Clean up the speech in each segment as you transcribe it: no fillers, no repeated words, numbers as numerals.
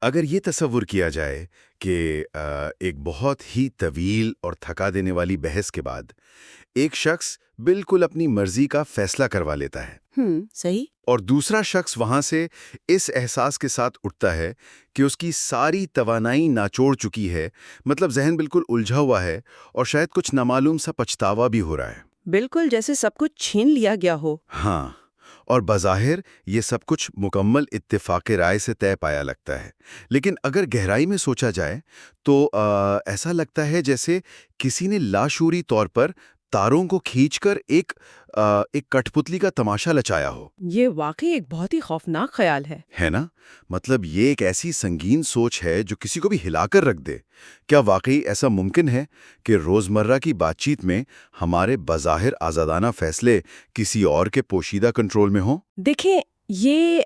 اگر یہ تصور کیا جائے کہ ایک بہت ہی طویل اور تھکا دینے والی بحث کے بعد ایک شخص بالکل اپنی مرضی کا فیصلہ کروا لیتا ہے صحیح. اور دوسرا شخص وہاں سے اس احساس کے ساتھ اٹھتا ہے کہ اس کی ساری توانائی ناچوڑ چکی ہے، مطلب ذہن بالکل الجھا ہوا ہے اور شاید کچھ نامعلوم سا پچھتاوا بھی ہو رہا ہے۔ بالکل جیسے سب کچھ چھین لیا گیا ہو. ہاں، اور بظاہر یہ سب کچھ مکمل اتفاق رائے سے طے پایا لگتا ہے، لیکن اگر گہرائی میں سوچا جائے تو ایسا لگتا ہے جیسے کسی نے لاشعوری طور پر تاروں کو کھینچ کر ایک کٹھ پتلی کا تماشا لچایا ہو۔ یہ واقعی ایک بہت ہی خوفناک خیال ہے نا؟ مطلب یہ ایک ایسی سنگین سوچ ہے جو کسی کو بھی ہلا کر رکھ دے۔ کیا واقعی ایسا ممکن ہے کہ روزمرہ کی بات چیت میں ہمارے بظاہر آزادانہ فیصلے کسی اور کے پوشیدہ کنٹرول میں ہوں؟ دیکھیں، یہ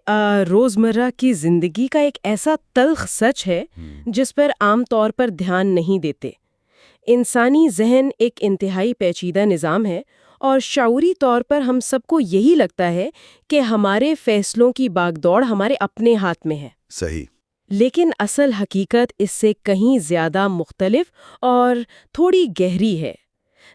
روزمرہ کی زندگی کا ایک ایسا تلخ سچ ہے جس پر عام طور پر دھیان نہیں دیتے۔ انسانی ذہن ایک انتہائی پیچیدہ نظام ہے اور شعوری طور پر ہم سب کو یہی لگتا ہے کہ ہمارے فیصلوں کی باغ دوڑ ہمارے اپنے ہاتھ میں ہے۔ صحیح۔ لیکن اصل حقیقت اس سے کہیں زیادہ مختلف اور تھوڑی گہری ہے۔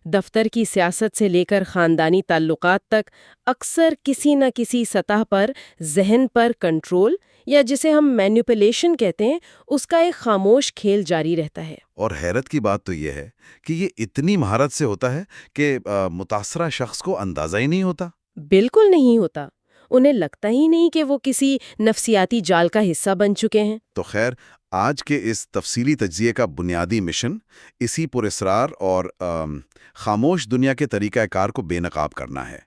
دفتر کی سیاست سے لے کر خاندانی تعلقات تک اکثر کسی نہ کسی سطح پر ذہن پر کنٹرول یا جسے ہم مینیپولیشن کہتے ہیں، اس کا ایک خاموش کھیل جاری رہتا ہے۔ اور حیرت کی بات تو یہ ہے کہ یہ اتنی مہارت سے ہوتا ہے کہ متاثرہ شخص کو اندازہ ہی نہیں ہوتا۔ بالکل نہیں ہوتا۔ انہیں لگتا ہی نہیں کہ وہ کسی نفسیاتی جال کا حصہ بن چکے ہیں۔ تو خیر، آج کے اس تفصیلی تجزیے کا بنیادی مشن اسی پراسرار اور خاموش دنیا کے طریقہ کار کو بے نقاب کرنا ہے۔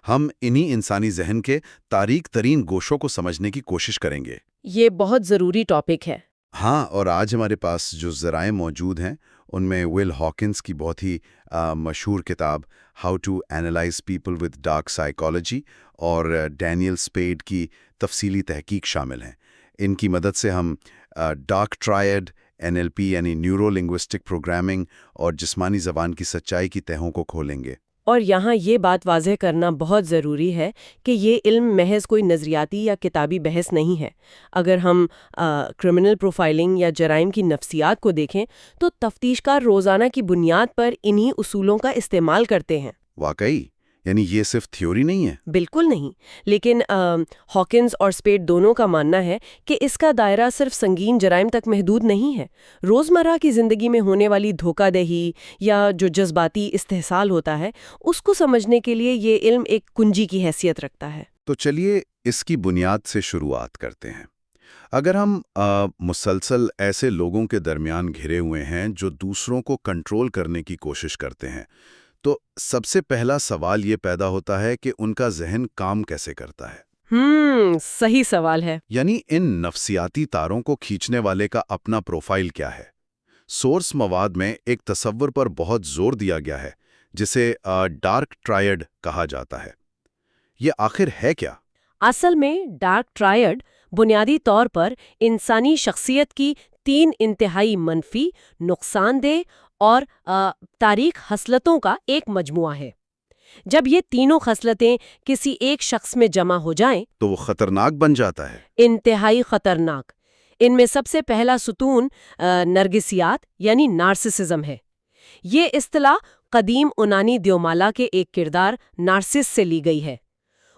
ہم انہی انسانی ذہن کے تاریک ترین گوشوں کو سمجھنے کی کوشش کریں گے۔ یہ بہت ضروری ٹاپک ہے۔ ہاں، اور آج ہمارے پاس جو ذرائع موجود ہیں ان میں ول ہاکنس کی بہت ہی مشہور کتاب how to analyse people with dark psychology اور ڈینیل اسپیڈ کی تفصیلی تحقیق شامل ہیں۔ ان کی مدد سے ہم ڈارک ٹرائیڈ، NLP یعنی نیورو لنگوسٹک پروگرامنگ اور جسمانی زبان کی سچائی کی تہوں کو کھولیں گے۔ اور یہاں یہ بات واضح کرنا بہت ضروری ہے کہ یہ علم محض کوئی نظریاتی یا کتابی بحث نہیں ہے۔ اگر ہم کرمنل پروفائلنگ یا جرائم کی نفسیات کو دیکھیں تو تفتیش کار روزانہ کی بنیاد پر انہی اصولوں کا استعمال کرتے ہیں۔ واقعی؟ یعنی یہ صرف تھیوری نہیں ہے؟ بالکل نہیں، لیکن ہاکنز اور اسپیڈ دونوں کا ماننا ہے کہ اس کا دائرہ صرف سنگین جرائم تک محدود نہیں ہے۔ روزمرہ کی زندگی میں ہونے والی دھوکہ دہی یا جو جذباتی استحصال ہوتا ہے، اس کو سمجھنے کے لیے یہ علم ایک کنجی کی حیثیت رکھتا ہے۔ تو چلیے اس کی بنیاد سے شروعات کرتے ہیں۔ اگر ہم مسلسل ایسے لوگوں کے درمیان گھرے ہوئے ہیں جو دوسروں کو کنٹرول کرنے کی کوشش کرتے ہیں، تو سب سے پہلا سوال یہ پیدا ہوتا ہے کہ ان کا ذہن کام کیسے کرتا ہے؟ صحیح سوال ہے۔ یعنی ان نفسیاتی تاروں کو کھینچنے والے کا اپنا پروفائل کیا ہے؟ سورس مواد میں ایک تصور پر بہت زور دیا گیا ہے جسے ڈارک ٹرائیڈ کہا جاتا ہے۔ یہ آخر ہے کیا؟ اصل میں ڈارک ٹرائیڈ بنیادی طور پر انسانی شخصیت کی 3 انتہائی منفی، نقصان دہ اور تاریک خصلتوں کا ایک مجموعہ ہے۔ جب یہ تینوں خصلتیں کسی ایک شخص میں جمع ہو جائیں تو وہ خطرناک بن جاتا ہے۔ انتہائی خطرناک۔ ان میں سب سے پہلا ستون نرگسیات یعنی نارسسزم ہے۔ یہ اصطلاح قدیم یونانی دیومالا کے ایک کردار نارسس سے لی گئی ہے۔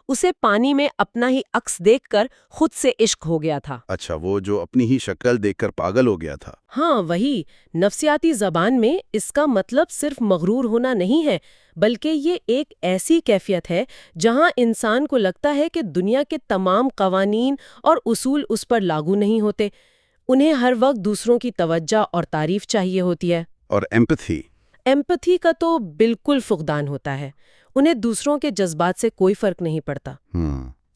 اسے پانی میں اپنا ہی عکس دیکھ کر خود سے عشق ہو گیا تھا۔ اچھا، وہ جو اپنی ہی شکل دیکھ کر پاگل ہو گیا تھا۔ ہاں، وہی۔ نفسیاتی زبان میں اس کا مطلب صرف مغرور ہونا نہیں ہے، بلکہ یہ ایک ایسی کیفیت ہے جہاں انسان کو لگتا ہے کہ دنیا کے تمام قوانین اور اصول اس پر لاگو نہیں ہوتے۔ انہیں ہر وقت دوسروں کی توجہ اور تعریف چاہیے ہوتی ہے۔ اور ایمپتھی کا تو بالکل فقدان ہوتا ہے۔ انہیں دوسروں کے جذبات سے کوئی فرق نہیں پڑتا۔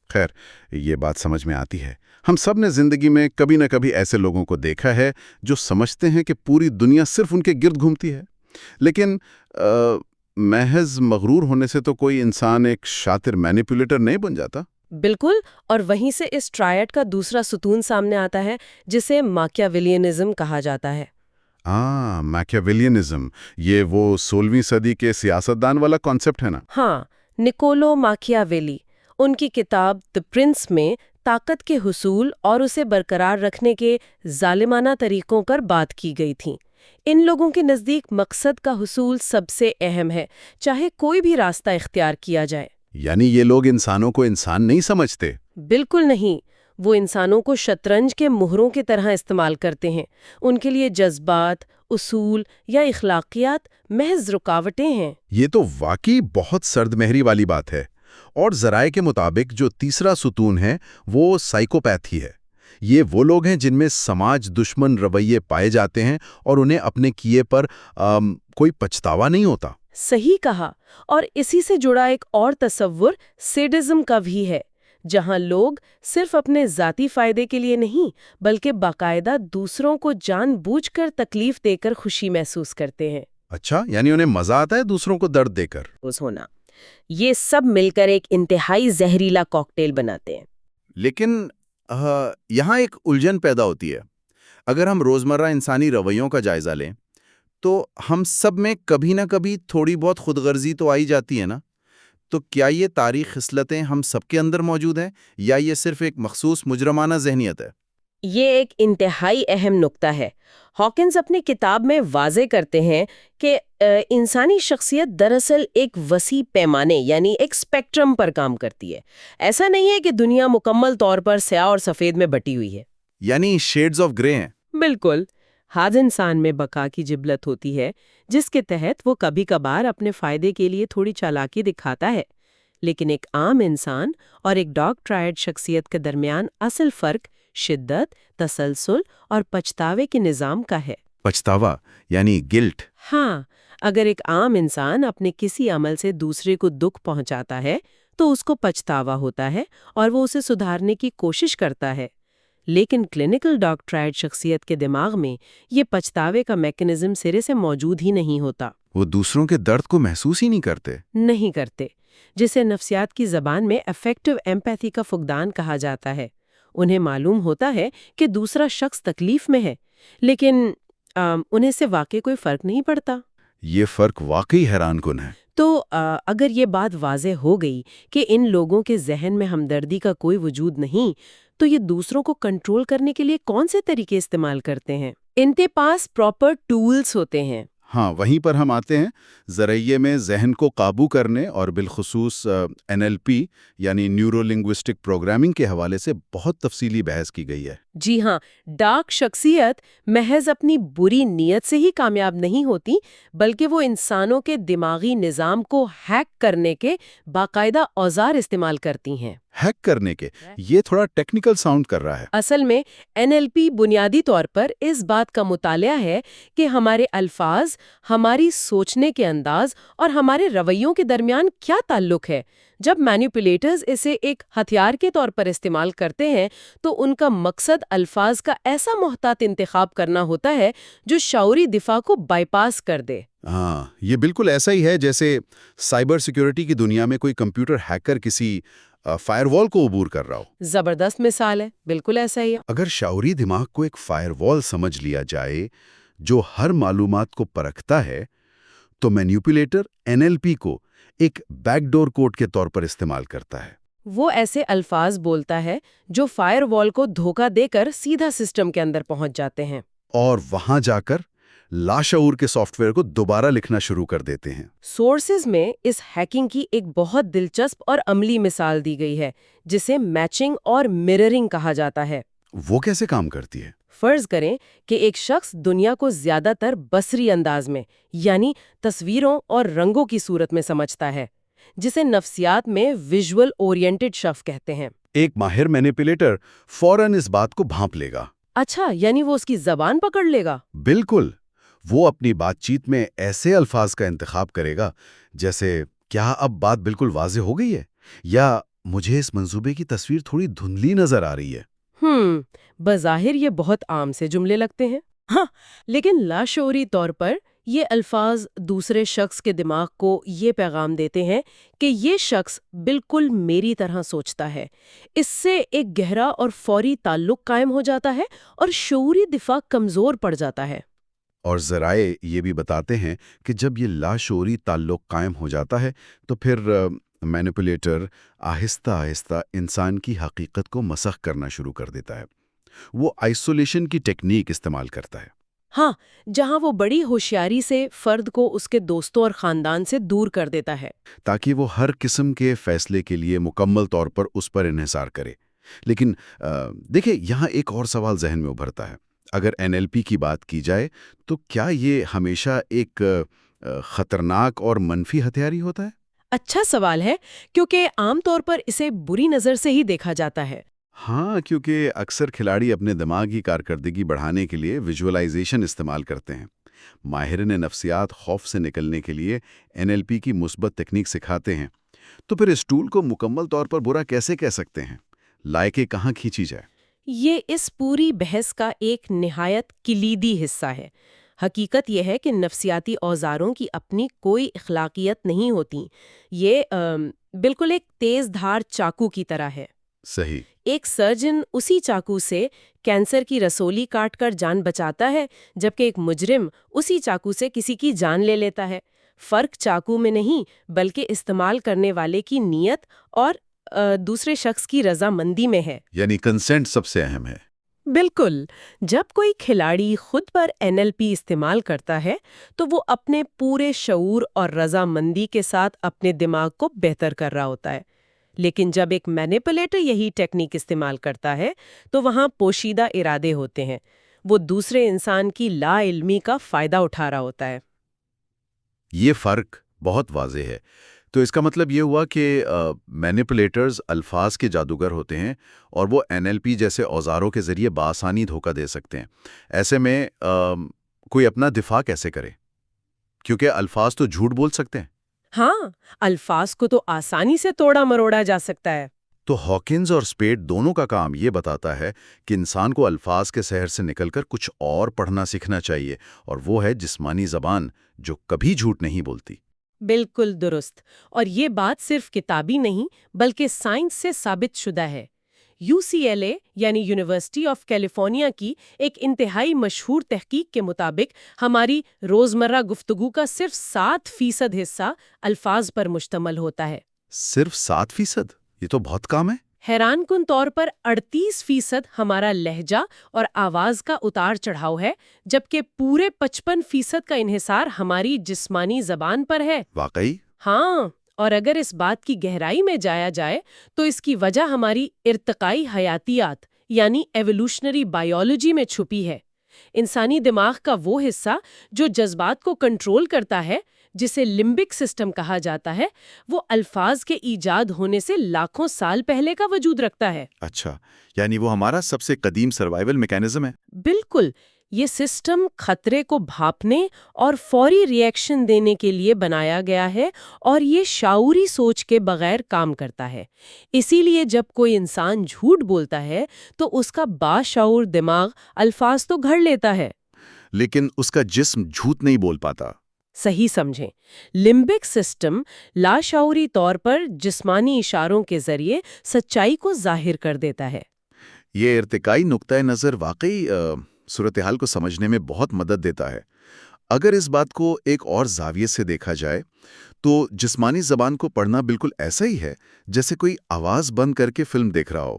خیر، یہ بات سمجھ میں آتی ہے۔ ہم سب نے زندگی میں کبھی نہ کبھی ایسے لوگوں کو دیکھا ہے جو سمجھتے ہیں کہ پوری دنیا صرف ان کے گرد گھومتی ہے، لیکن محض مغرور ہونے سے تو کوئی انسان ایک شاطر مینیپولیٹر نہیں بن جاتا۔ بالکل، اور وہیں سے اس ٹرائیڈ کا دوسرا ستون سامنے آتا ہے جسے ماکیاویلینزم کہا جاتا ہے۔ ماکیاویلینزم، یہ وہ 16ویں صدی کے سیاستدان والا کانسیپٹ ہے نا؟ ہاں، نکولو ماکیاویلی۔ ان کی کتاب دی پرنس میں طاقت کے حصول اور اسے برقرار رکھنے کے ظالمانہ طریقوں پر بات کی گئی تھی۔ ان لوگوں کے نزدیک مقصد کا حصول سب سے اہم ہے، چاہے کوئی بھی راستہ اختیار کیا جائے۔ یعنی یہ لوگ انسانوں کو انسان نہیں سمجھتے؟ بالکل نہیں، وہ انسانوں کو شطرنج کے مہروں کی طرح استعمال کرتے ہیں۔ ان کے لیے جذبات، اصول یا اخلاقیات محض رکاوٹیں ہیں۔ یہ تو واقعی بہت سرد مہری والی بات ہے۔ اور ذرائع کے مطابق جو تیسرا ستون ہے وہ سائیکوپیتھی ہے۔ یہ وہ لوگ ہیں جن میں سماج دشمن رویے پائے جاتے ہیں اور انہیں اپنے کیے پر کوئی پچھتاوا نہیں ہوتا۔ صحیح کہا، اور اسی سے جڑا ایک اور تصور سیڈزم کا بھی ہے، جہاں لوگ صرف اپنے ذاتی فائدے کے لیے نہیں بلکہ باقاعدہ دوسروں کو جان بوجھ کر تکلیف دے کر خوشی محسوس کرتے ہیں۔ اچھا، یعنی انہیں مزہ آتا ہے دوسروں کو درد دے کر ہونا۔ یہ سب مل کر ایک انتہائی زہریلا کاکٹیل بناتے ہیں۔ لیکن یہاں ایک الجھن پیدا ہوتی ہے۔ اگر ہم روزمرہ انسانی رویوں کا جائزہ لیں تو ہم سب میں کبھی نہ کبھی تھوڑی بہت خود غرضی تو آئی جاتی ہے نا؟ تو کیا یہ تاریخ خصلتیں ہم سب کے اندر موجود ہیں یا یہ صرف ایک مخصوص مجرمانہ ذہنیت ہے؟ یہ ایک انتہائی اہم نقطہ ہے۔ ہاکنز اپنی کتاب میں واضح کرتے ہیں کہ انسانی شخصیت دراصل ایک وسیع پیمانے یعنی ایک سپیکٹرم پر کام کرتی ہے۔ ایسا نہیں ہے کہ دنیا مکمل طور پر سیاہ اور سفید میں بٹی ہوئی ہے، یعنی شیڈز آف گرے ہیں۔ بالکل۔ ہر انسان میں بقا کی جبلت ہوتی ہے، جس کے تحت وہ کبھی کبھار اپنے فائدے کے لیے تھوڑی چالاکی دکھاتا ہے، لیکن ایک عام انسان اور ایک ڈاگ ٹرائڈ شخصیت کے درمیان اصل فرق شدت، تسلسل اور پچھتاوے کے نظام کا ہے۔ پچھتاوا یعنی گلٹ۔ ہاں، اگر ایک عام انسان اپنے کسی عمل سے دوسرے کو دکھ پہنچاتا ہے تو اس کو پچھتاوا ہوتا ہے اور وہ اسے سدھارنے کی کوشش کرتا ہے، لیکن کلینکل ڈاگ ٹرائڈ شخصیت کے دماغ میں یہ پچھتاوے کا میکانزم سرے سے موجود ہی نہیں ہوتا۔ وہ دوسروں کے درد کو محسوس ہی نہیں کرتے، جسے نفسیات کی زبان میں افیکٹو ایمپیتھی کا فقدان کہا جاتا ہے۔ انہیں معلوم ہوتا ہے کہ دوسرا شخص تکلیف میں ہے، لیکن انہیں سے واقعی کوئی فرق نہیں پڑتا۔ یہ فرق واقعی حیران کن ہے۔ تو اگر یہ بات واضح ہو گئی کہ ان لوگوں کے ذہن میں ہمدردی کا کوئی وجود نہیں، تو یہ دوسروں کو کنٹرول کرنے کے لیے کون سے طریقے استعمال کرتے ہیں؟ ان کے پاس پراپر ٹولز ہوتے ہیں۔ ہاں، وہیں پر ہم آتے ہیں۔ ذرائع میں ذہن کو قابو کرنے اور بالخصوص NLP یعنی نیورو لنگوسٹک پروگرامنگ کے حوالے سے بہت تفصیلی بحث کی گئی ہے۔ جی ہاں، ڈارک شخصیت محض اپنی بری نیت سے ہی کامیاب نہیں ہوتی، بلکہ وہ انسانوں کے دماغی نظام کو ہیک کرنے کے باقاعدہ اوزار استعمال کرتی ہیں۔ ہیک کرنے کے، یہ تھوڑا ٹیکنیکل ساؤنڈ کر رہا ہے۔ اصل میں NLP بنیادی طور پر اس بات کا مطالعہ ہے کہ ہمارے الفاظ، ہماری سوچنے کے انداز اور ہمارے رویوں کے درمیان کیا تعلق ہے۔ جب مینیپولیٹرز اسے ایک ہتھیار کے طور پر استعمال کرتے ہیں تو ان کا مقصد الفاظ کا ایسا محتاط انتخاب کرنا ہوتا ہے جو شعوری دفاع کو بائی پاس کر دے۔ ہاں، یہ بالکل ایسا ہی ہے جیسے سائبر سیکیورٹی کی دنیا میں کوئی کمپیوٹر ہیکر کسی فائر وال کو عبور کر رہا ہو۔ زبردست مثال ہے، بالکل ایسا ہی ہے۔ اگر شعوری دماغ کو ایک فائر وال سمجھ لیا جائے جو ہر معلومات کو پرکھتا ہے، تو مینیپولیٹر NLP کو ایک بیک ڈور کوڈ کے طور پر استعمال کرتا ہے۔ وہ ایسے الفاظ بولتا ہے جو فائر وال کو دھوکہ دے کر سیدھا سسٹم کے اندر پہنچ جاتے ہیں، اور وہاں جا کر لاشعور کے سافٹ ویئر کو دوبارہ لکھنا شروع کر دیتے ہیں۔ سورسز میں اس ہیکنگ کی ایک بہت دلچسپ اور عملی مثال دی گئی ہے جسے میچنگ اور مررنگ کہا جاتا ہے۔ وہ کیسے کام کرتی ہے؟ فرض کریں کہ ایک شخص دنیا کو زیادہ تر بصری انداز میں یعنی تصویروں اور رنگوں کی صورت میں سمجھتا ہے، جسے نفسیات میں ویژول اورینٹڈ شخص کہتے ہیں۔ ایک ماہر مینیپولیٹر فوراً اس بات کو بھانپ لے گا۔ اچھا، یعنی وہ اس کی زبان پکڑ لے گا؟ بالکل، وہ اپنی بات چیت میں ایسے الفاظ کا انتخاب کرے گا جیسے کیا اب بات بالکل واضح ہو گئی ہے، یا مجھے اس منصوبے کی تصویر تھوڑی دھندلی نظر آ رہی ہے۔ بظاہر یہ بہت عام سے جملے لگتے ہیں، ہاں، لیکن لاشعوری طور پر یہ الفاظ دوسرے شخص کے دماغ کو یہ پیغام دیتے ہیں کہ یہ شخص بالکل میری طرح سوچتا ہے۔ اس سے ایک گہرا اور فوری تعلق قائم ہو جاتا ہے اور شعوری دفاع کمزور پڑ جاتا ہے۔ اور ذرائع یہ بھی بتاتے ہیں کہ جب یہ لاشعوری تعلق قائم ہو جاتا ہے تو پھر مینیپولیٹر آہستہ آہستہ انسان کی حقیقت کو مسخ کرنا شروع کر دیتا ہے. وہ آئسولیشن کی ٹیکنیک استعمال کرتا ہے. ہاں، جہاں وہ بڑی ہوشیاری سے فرد کو اس کے دوستوں اور خاندان سے دور کر دیتا ہے. تاکہ وہ ہر قسم کے فیصلے کے لیے مکمل طور پر اس پر انحصار کرے. لیکن دیکھیں، یہاں ایک اور سوال ذہن میں ابھرتا ہے. اگر NLP کی بات کی جائے تو کیا یہ ہمیشہ ایک خطرناک اور منفی ہتھیار ہی ہوتا ہے؟ اچھا سوال ہے، کیونکہ عام طور پر اسے بری نظر سے ہی دیکھا جاتا ہے. ہاں، کیونکہ اکثر کھلاڑی اپنے دماغی کارکردگی بڑھانے کے لیے ویژولائزیشن استعمال کرتے ہیں. ماہرین نفسیات خوف سے نکلنے کے لیے NLP کی مثبت تکنیک سکھاتے ہیں. تو پھر اس ٹول کو مکمل طور پر برا کیسے کہہ سکتے ہیں؟ لائقے کہاں کھینچی جائے؟ یہ اس پوری بحث کا ایک نہایت کلیدی حصہ ہے. حقیقت یہ ہے کہ نفسیاتی اوزاروں کی اپنی کوئی اخلاقیت نہیں ہوتی. یہ بالکل ایک تیز دھار چاقو کی طرح ہے. صحیح. ایک سرجن اسی چاقو سے کینسر کی رسولی کاٹ کر جان بچاتا ہے، جبکہ ایک مجرم اسی چاقو سے کسی کی جان لے لیتا ہے. فرق چاقو میں نہیں، بلکہ استعمال کرنے والے کی نیت اور دوسرے شخص کی رضامندی میں ہے. یعنی کنسنٹ سب سے اہم ہے. بالکل. جب کوئی کھلاڑی خود پر NLP استعمال کرتا ہے تو وہ اپنے پورے شعور اور رضامندی کے ساتھ اپنے دماغ کو بہتر کر رہا ہوتا ہے. لیکن جب ایک مینیپولیٹر یہی ٹیکنیک استعمال کرتا ہے تو وہاں پوشیدہ ارادے ہوتے ہیں. وہ دوسرے انسان کی لا علمی کا فائدہ اٹھا رہا ہوتا ہے. یہ فرق بہت واضح ہے. تو اس کا مطلب یہ ہوا کہ مینیپولیٹرز الفاظ کے جادوگر ہوتے ہیں اور وہ NLP جیسے اوزاروں کے ذریعے بآسانی دھوکہ دے سکتے ہیں. ایسے میں کوئی اپنا دفاع کیسے کرے؟ کیونکہ الفاظ تو جھوٹ بول سکتے ہیں. ہاں، الفاظ کو تو آسانی سے توڑا مروڑا جا سکتا ہے. تو ہاکنز اور اسپیڈ دونوں کا کام یہ بتاتا ہے کہ انسان کو الفاظ کے سحر سے نکل کر کچھ اور پڑھنا سیکھنا چاہیے، اور وہ ہے جسمانی زبان، جو کبھی جھوٹ نہیں بولتی. بالکل درست. اور یہ بات صرف کتابی نہیں بلکہ سائنس سے ثابت شدہ ہے. UCLA یعنی یونیورسٹی آف کیلیفورنیا کی ایک انتہائی مشہور تحقیق کے مطابق ہماری روزمرہ گفتگو کا صرف 7% حصہ الفاظ پر مشتمل ہوتا ہے. صرف 7%؟ یہ تو بہت کم ہے. حیران کن طور پر 38% ہمارا لہجہ اور آواز کا اتار چڑھاؤ ہے، جبکہ پورے 55% کا انحصار ہماری جسمانی زبان پر ہے. واقعی؟ ہاں، اور اگر اس بات کی گہرائی میں جایا جائے تو اس کی وجہ ہماری ارتقائی حیاتیات یعنی ایوولوشنری بائیولوجی میں چھپی ہے. انسانی دماغ کا وہ حصہ جو جذبات کو کنٹرول کرتا ہے، جسے لمبک سسٹم کہا جاتا ہے، وہ الفاظ کے ایجاد ہونے سے لاکھوں سال پہلے کا وجود رکھتا ہے. اچھا، یعنی وہ ہمارا سب سے قدیم سروائیول میکینزم ہے. بالکل. یہ سسٹم خطرے کو بھاپنے اور فوری ری ایکشن دینے کے لیے بنایا گیا ہے، اور یہ شعوری سوچ کے بغیر کام کرتا ہے. اسی لیے جب کوئی انسان جھوٹ بولتا ہے تو اس کا باشعور دماغ الفاظ تو گھڑ لیتا ہے، لیکن اس کا جسم جھوٹ نہیں بول پاتا. صحیح سمجھیں. لمبک سسٹم لاشعوری طور پر جسمانی اشاروں کے ذریعے سچائی کو ظاہر کر دیتا ہے. یہ ارتقائی نقطۂ نظر واقعی صورتحال کو سمجھنے میں بہت مدد دیتا ہے. اگر اس بات کو ایک اور زاویے سے دیکھا جائے تو جسمانی زبان کو پڑھنا بالکل ایسا ہی ہے جیسے کوئی آواز بند کر کے فلم دیکھ رہا ہو.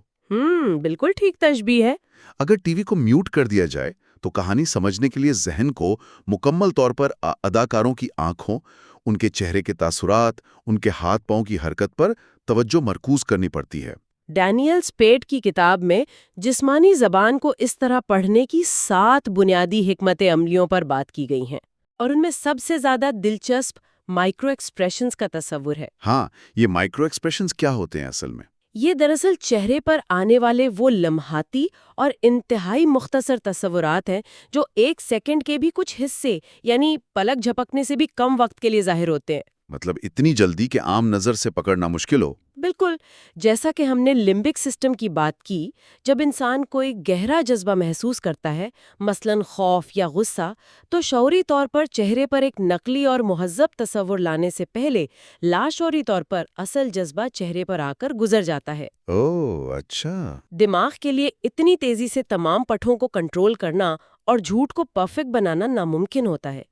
بالکل ٹھیک تشبیہ ہے. اگر ٹی وی کو میوٹ کر دیا جائے تو کہانی سمجھنے کے لیے ذہن کو مکمل طور پر اداکاروں کی آنکھوں، ان کے چہرے کے تاثرات، ان کے ہاتھ پاؤں کی حرکت پر توجہ مرکوز کرنی پڑتی ہے. ڈینیل اسپیڈ کی کتاب میں جسمانی زبان کو اس طرح پڑھنے کی 7 بنیادی حکمت عملیوں پر بات کی گئی ہیں، اور ان میں سب سے زیادہ دلچسپ مائکرو ایکسپریشنز کا تصور ہے. ہاں، یہ مائکرو ایکسپریشنز کیا ہوتے ہیں اصل میں؟ یہ دراصل چہرے پر آنے والے وہ لمحاتی اور انتہائی مختصر تصورات ہیں جو 1 سیکنڈ کے بھی کچھ حصے یعنی پلک جھپکنے سے بھی کم وقت کے لیے ظاہر ہوتے ہیں. مطلب اتنی جلدی کہ عام نظر سے پکڑنا مشکل ہو. بالکل. جیسا کہ ہم نے لمبک سسٹم کی بات کی، جب انسان کوئی گہرا جذبہ محسوس کرتا ہے، مثلاً خوف یا غصہ، تو شعوری طور پر چہرے پر ایک نقلی اور مہذب تصور لانے سے پہلے لاشعوری طور پر اصل جذبہ چہرے پر آ کر گزر جاتا ہے. اوہ، اچھا. دماغ کے لیے اتنی تیزی سے تمام پٹھوں کو کنٹرول کرنا اور جھوٹ کو پرفیکٹ بنانا ناممکن ہوتا ہے.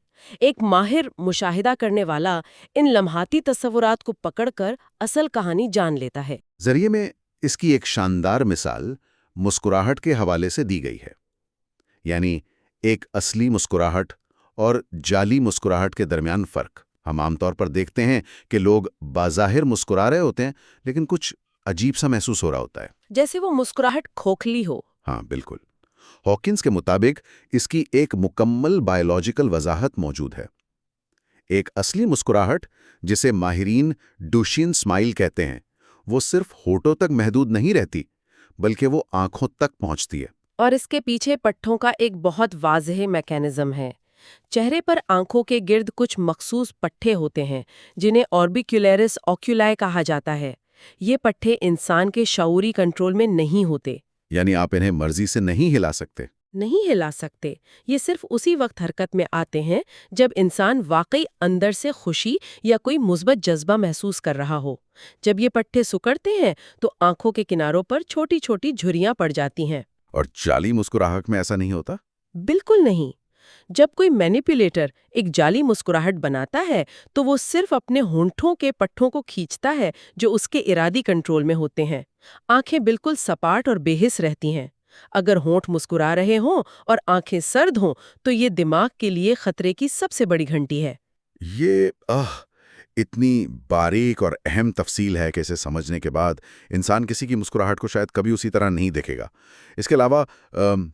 ایک ماہر مشاہدہ کرنے والا ان لمحاتی تصورات کو پکڑ کر اصل کہانی جان لیتا ہے۔ ذریعے میں اس کی ایک شاندار مثال مسکراہٹ کے حوالے سے دی گئی ہے، یعنی ایک اصلی مسکراہٹ اور جعلی مسکراہٹ کے درمیان فرق۔ ہم عام طور پر دیکھتے ہیں کہ لوگ بظاہر مسکرا رہے ہوتے ہیں لیکن کچھ عجیب سا محسوس ہو رہا ہوتا ہے، جیسے وہ مسکراہٹ کھوکھلی ہو۔ ہاں بالکل۔ ہاکنس کے مطابق اس کی ایک مکمل بائیولوجیکل وضاحت موجود ہے۔ ایک اصلی مسکراہٹ، جسے ماہرین ڈوشین سمائل کہتے ہیں، وہ صرف ہونٹوں تک محدود نہیں رہتی بلکہ وہ آنکھوں تک پہنچتی ہے۔ اور اس کے پیچھے پٹھوں کا ایک بہت واضح میکینزم ہے۔ چہرے پر آنکھوں کے گرد کچھ مخصوص پٹھے ہوتے ہیں جنہیں اوربیکولیرس اوکیولائی کہا جاتا ہے۔ یہ پٹھے انسان کے شعوری کنٹرول میں نہیں ہوتے، یعنی آپ انہیں مرضی سے نہیں ہلا سکتے۔ نہیں ہلا سکتے۔ یہ صرف اسی وقت حرکت میں آتے ہیں جب انسان واقعی اندر سے خوشی یا کوئی مثبت جذبہ محسوس کر رہا ہو۔ جب یہ پٹھے سکڑتے ہیں تو آنکھوں کے کناروں پر چھوٹی چھوٹی جھریاں پڑ جاتی ہیں۔ اور جعلی مسکراہٹ میں ایسا نہیں ہوتا؟ بالکل نہیں۔ جب کوئی مینیپولیٹر ایک جعلی مسکراہٹ بناتا ہے تو وہ صرف اپنے ہونٹوں کے پٹھوں کو کھینچتا ہے جو اس کے ارادی کنٹرول میں ہوتے ہیں۔ آنکھیں بالکل سپاٹ اور بے حس رہتی ہیں۔ اگر ہونٹ مسکرا رہے ہوں اور آنکھیں سرد ہوں تو یہ دماغ کے لیے خطرے کی سب سے بڑی گھنٹی ہے۔ یہ اتنی باریک اور اہم تفصیل ہے کہ اسے سمجھنے کے بعد انسان کسی کی مسکراہٹ کو شاید کبھی اسی طرح نہیں دیکھے گا۔ اس کے علاوہ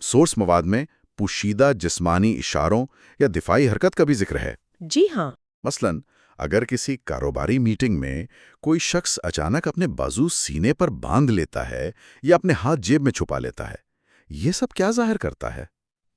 سورس مواد میں پوشیدہ جسمانی اشاروں یا دفاعی حرکت کا بھی ذکر ہے۔ جی ہاں۔ مثلاً اگر کسی کاروباری میٹنگ میں کوئی شخص اچانک اپنے بازو سینے پر باندھ لیتا ہے یا اپنے ہاتھ جیب میں چھپا لیتا ہے، یہ سب کیا ظاہر کرتا ہے؟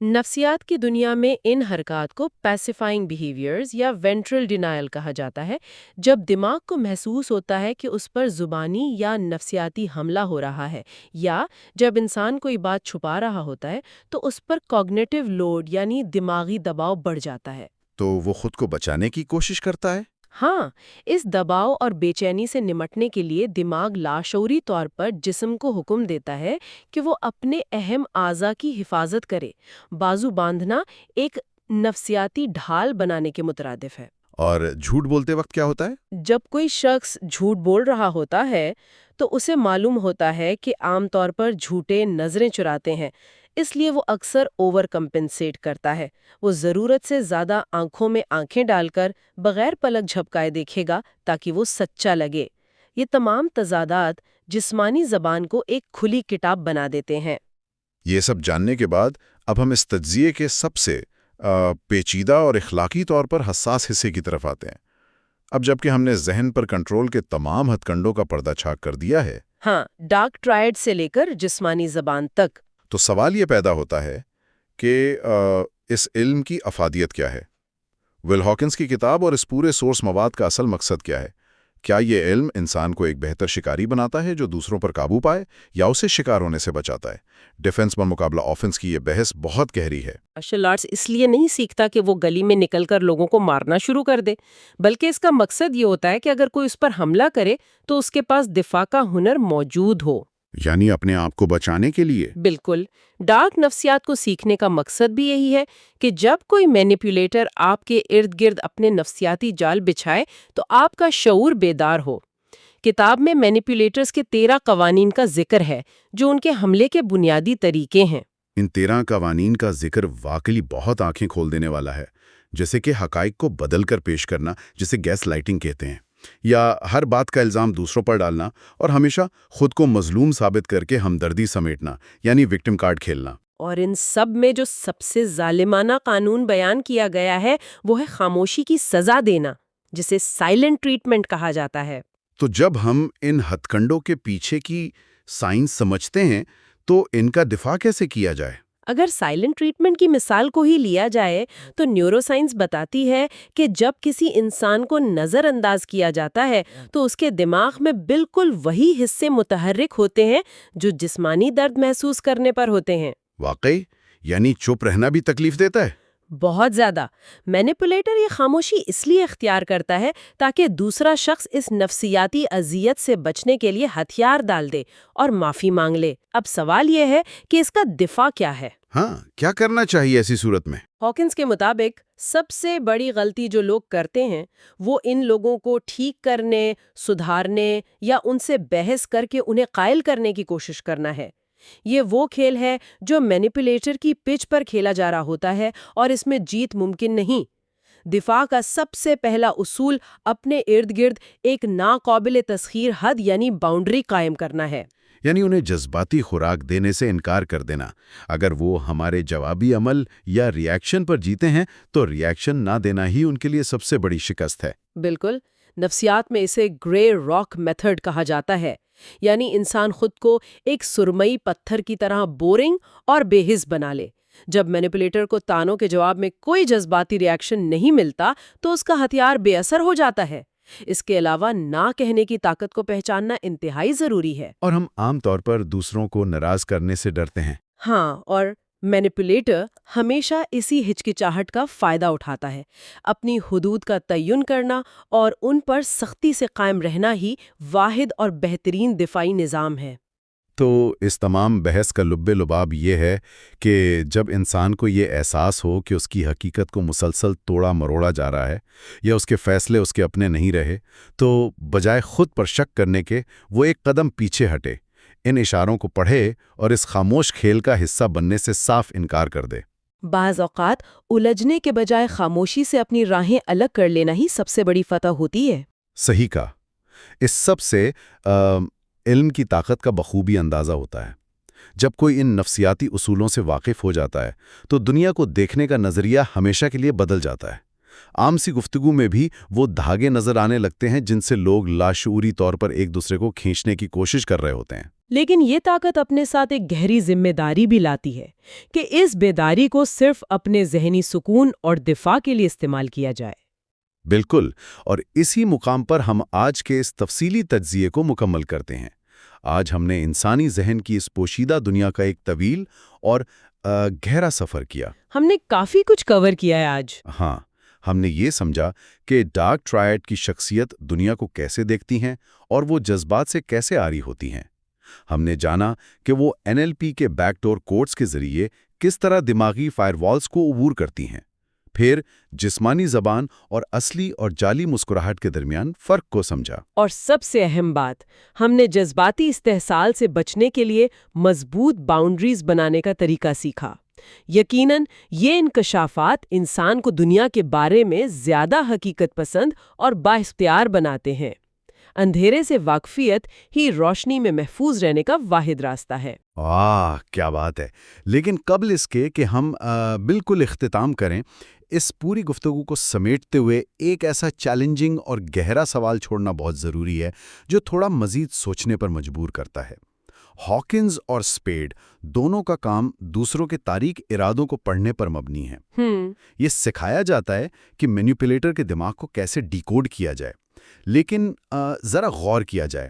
نفسیات کی دنیا میں ان حرکات کو پیسیفائنگ بیہیویئرز یا وینٹرل ڈینائل کہا جاتا ہے۔ جب دماغ کو محسوس ہوتا ہے کہ اس پر زبانی یا نفسیاتی حملہ ہو رہا ہے، یا جب انسان کوئی بات چھپا رہا ہوتا ہے تو اس پر کوگنیٹو لوڈ یعنی دماغی دباؤ بڑھ جاتا ہے۔ تو وہ خود کو بچانے کی کوشش کرتا ہے؟ ہاں، اس دباؤ اور بے چینی سے نمٹنے کے لیے دماغ لاشعوری طور پر جسم کو حکم دیتا ہے کہ وہ اپنے اہم اعضاء کی حفاظت کرے۔ بازو باندھنا ایک نفسیاتی ڈھال بنانے کے مترادف ہے۔ اور جھوٹ بولتے وقت کیا ہوتا ہے؟ جب کوئی شخص جھوٹ بول رہا ہوتا ہے تو اسے معلوم ہوتا ہے کہ عام طور پر جھوٹے نظریں چراتے ہیں، اس لیے وہ اکثر اوور کمپنسیٹ کرتا ہے۔ وہ ضرورت سے زیادہ آنکھوں میں آنکھیں ڈال کر بغیر پلک جھپکائے دیکھے گا تاکہ وہ سچا لگے۔ یہ تمام تضادات جسمانی زبان کو ایک کھلی کتاب بنا دیتے ہیں۔ یہ سب جاننے کے بعد اب ہم اس تجزیے کے سب سے پیچیدہ اور اخلاقی طور پر حساس حصے کی طرف آتے ہیں۔ اب جبکہ ہم نے ذہن پر کنٹرول کے تمام ہتھ کنڈوں کا پردہ چھاک کر دیا ہے، ہاں، ڈارک ٹرائیڈ سے لے کر جسمانی زبان تک، تو سوال یہ پیدا ہوتا ہے کہ اس علم کی افادیت کیا ہے؟ ول ہاکنس کی کتاب اور اس پورے سورس مواد کا اصل مقصد کیا ہے؟ کیا یہ علم انسان کو ایک بہتر شکاری بناتا ہے جو دوسروں پر قابو پائے، یا اسے شکار ہونے سے بچاتا ہے؟ ڈیفنس بمقابلہ آفنس کی یہ بحث بہت گہری ہے۔ مارشل آرٹس اس لیے نہیں سیکھتا کہ وہ گلی میں نکل کر لوگوں کو مارنا شروع کر دے، بلکہ اس کا مقصد یہ ہوتا ہے کہ اگر کوئی اس پر حملہ کرے تو اس کے پاس دفاع کا ہنر موجود ہو۔ یعنی اپنے آپ کو بچانے کے لیے۔ بالکل۔ ڈارک نفسیات کو سیکھنے کا مقصد بھی یہی ہے کہ جب کوئی مینیپولیٹر آپ کے ارد گرد اپنے نفسیاتی جال بچھائے تو آپ کا شعور بیدار ہو۔ کتاب میں مینیپولیٹرز کے 13 قوانین کا ذکر ہے جو ان کے حملے کے بنیادی طریقے ہیں۔ ان 13 قوانین کا ذکر واقعی بہت آنکھیں کھول دینے والا ہے، جیسے کہ حقائق کو بدل کر پیش کرنا، جسے گیس لائٹنگ کہتے ہیں، یا ہر بات کا الزام دوسروں پر ڈالنا، اور ہمیشہ خود کو مظلوم ثابت کر کے ہمدردی سمیٹنا، یعنی وکٹم کارڈ کھیلنا۔ اور ان سب میں جو سب سے ظالمانہ قانون بیان کیا گیا ہے وہ ہے خاموشی کی سزا دینا، جسے سائلنٹ ٹریٹمنٹ کہا جاتا ہے۔ تو جب ہم ان ہتھ کنڈوں کے پیچھے کی سائنس سمجھتے ہیں تو ان کا دفاع کیسے کیا جائے؟ اگر سائلنٹ ٹریٹمنٹ کی مثال کو ہی لیا جائے تو نیورو سائنس بتاتی ہے کہ جب کسی انسان کو نظر انداز کیا جاتا ہے تو اس کے دماغ میں بالکل وہی حصے متحرک ہوتے ہیں جو جسمانی درد محسوس کرنے پر ہوتے ہیں۔ واقعی؟ یعنی چپ رہنا بھی تکلیف دیتا ہے؟ بہت زیادہ۔ مینیپولیٹر یہ خاموشی اس لیے اختیار کرتا ہے تاکہ دوسرا شخص اس نفسیاتی اذیت سے بچنے کے لیے ہتھیار ڈال دے اور معافی مانگ لے۔ اب سوال یہ ہے کہ اس کا دفاع کیا ہے؟ ہاں، کیا کرنا چاہیے ایسی صورت میں؟ ہاکنز کے مطابق سب سے بڑی غلطی جو لوگ کرتے ہیں وہ ان لوگوں کو ٹھیک کرنے، سدھارنے یا ان سے بحث کر کے انہیں قائل کرنے کی کوشش کرنا ہے۔ یہ وہ کھیل ہے جو مینیپولیٹر کی پچ پر کھیلا جا رہا ہوتا ہے اور اس میں جیت ممکن نہیں۔ دفاع کا سب سے پہلا اصول اپنے ارد گرد ایک ناقابل تسخیر حد یعنی باؤنڈری قائم کرنا ہے۔ یعنی انہیں جذباتی خوراک دینے سے انکار کر دینا۔ اگر وہ ہمارے جوابی عمل یا ری ایکشن پر جیتے ہیں تو ری ایکشن نہ دینا ہی ان کے لیے سب سے بڑی شکست ہے۔ بالکل، نفسیات میں اسے گرے راک میتھڈ کہا جاتا ہے، یعنی انسان خود کو ایک سرمئی پتھر کی طرح بورنگ اور بے حس بنا لے۔ جب مینیپولیٹر کو تانوں کے جواب میں کوئی جذباتی ری ایکشن نہیں ملتا تو اس کا ہتھیار بے اثر ہو جاتا ہے۔ اس کے علاوہ نہ کہنے کی طاقت کو پہچاننا انتہائی ضروری ہے۔ اور ہم عام طور پر دوسروں کو ناراض کرنے سے ڈرتے ہیں۔ ہاں، اور مینیپولیٹر ہمیشہ اسی ہچکچاہٹ کا فائدہ اٹھاتا ہے۔ اپنی حدود کا تعین کرنا اور ان پر سختی سے قائم رہنا ہی واحد اور بہترین دفاعی نظام ہے۔ تو اس تمام بحث کا لب لباب یہ ہے کہ جب انسان کو یہ احساس ہو کہ اس کی حقیقت کو مسلسل توڑا مروڑا جا رہا ہے یا اس کے فیصلے اس کے اپنے نہیں رہے، تو بجائے خود پر شک کرنے کے وہ ایک قدم پیچھے ہٹے، ان اشاروں کو پڑھے اور اس خاموش کھیل کا حصہ بننے سے صاف انکار کر دے۔ بعض اوقات الجھنے کے بجائے خاموشی سے اپنی راہیں الگ کر لینا ہی سب سے بڑی فتح ہوتی ہے۔ صحیح کہا۔ اس سب سے علم کی طاقت کا بخوبی اندازہ ہوتا ہے۔ جب کوئی ان نفسیاتی اصولوں سے واقف ہو جاتا ہے تو دنیا کو دیکھنے کا نظریہ ہمیشہ کے لیے بدل جاتا ہے۔ عام سی گفتگو میں بھی وہ دھاگے نظر آنے لگتے ہیں جن سے لوگ لاشعوری طور پر ایک دوسرے کو کھینچنے کی کوشش کر رہے ہوتے ہیں۔ لیکن یہ طاقت اپنے ساتھ ایک گہری ذمہ داری بھی لاتی ہے کہ اس بیداری کو صرف اپنے ذہنی سکون اور دفاع کے لیے استعمال کیا جائے۔ بالکل، اور اسی مقام پر ہم آج کے اس تفصیلی تجزیے کو مکمل کرتے ہیں۔ آج ہم نے انسانی ذہن کی اس پوشیدہ دنیا کا ایک طویل اور گہرا سفر کیا۔ ہم نے کافی کچھ کور کیا ہے آج۔ ہاں، ہم نے یہ سمجھا کہ ڈارک ٹرائیڈ کی شخصیت دنیا کو کیسے دیکھتی ہیں اور وہ جذبات سے کیسے آری ہوتی ہیں۔ ہم نے جانا کہ وہ NLP کے بیک ڈور کوڈز کے ذریعے کس طرح دماغی فائر والز کو عبور کرتی ہیں، پھر جسمانی زبان اور اصلی اور جعلی مسکراہٹ کے درمیان فرق کو سمجھا۔ اور سب سے اہم بات، ہم نے جذباتی استحصال سے بچنے کے لیے مضبوط باؤنڈریز بنانے کا طریقہ سیکھا۔ یقیناً یہ انکشافات انسان کو دنیا کے بارے میں زیادہ حقیقت پسند اور بااختیار بناتے ہیں۔ اندھیرے سے واقفیت ہی روشنی میں محفوظ رہنے کا واحد راستہ ہے۔ کیا بات ہے! لیکن قبل اس کے کہ ہم بالکل اختتام کریں، اس پوری گفتگو کو سمیٹتے ہوئے ایک ایسا چیلنجنگ اور گہرا سوال چھوڑنا بہت ضروری ہے جو تھوڑا مزید سوچنے پر مجبور کرتا ہے۔ ہاکنز اور اسپیڈ دونوں کا کام دوسروں کے تاریک ارادوں کو پڑھنے پر مبنی ہے۔ یہ سکھایا جاتا ہے کہ مینیپولیٹر کے دماغ کو کیسے ڈیکوڈ کیا جائے، لیکن ذرا غور کیا جائے،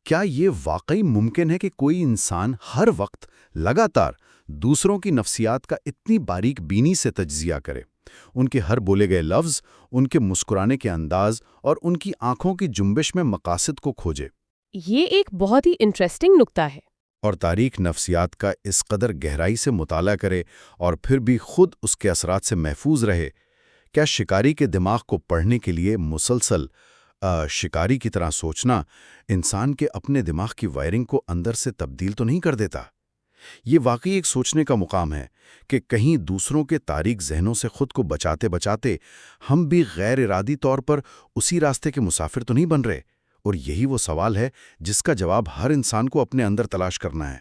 کیا یہ واقعی ممکن ہے کہ کوئی انسان ہر وقت لگاتار دوسروں کی نفسیات کا اتنی باریک بینی سے تجزیہ کرے، ان کے ہر بولے گئے لفظ، ان کے مسکرانے کے انداز اور ان کی آنکھوں کی جنبش میں مقاصد کو کھوجے؟ یہ ایک بہت ہی انٹرسٹنگ نکتہ ہے۔ اور تاریک نفسیات کا اس قدر گہرائی سے مطالعہ کرے اور پھر بھی خود اس کے اثرات سے محفوظ رہے؟ کیا شکاری کے دماغ کو پڑھنے کے لیے مسلسل شکاری کی طرح سوچنا انسان کے اپنے دماغ کی وائرنگ کو اندر سے تبدیل تو نہیں کر دیتا؟ یہ واقعی ایک سوچنے کا مقام ہے کہ کہیں دوسروں کے تاریک ذہنوں سے خود کو بچاتے بچاتے ہم بھی غیر ارادی طور پر اسی راستے کے مسافر تو نہیں بن رہے؟ اور یہی وہ سوال ہے جس کا جواب ہر انسان کو اپنے اندر تلاش کرنا ہے۔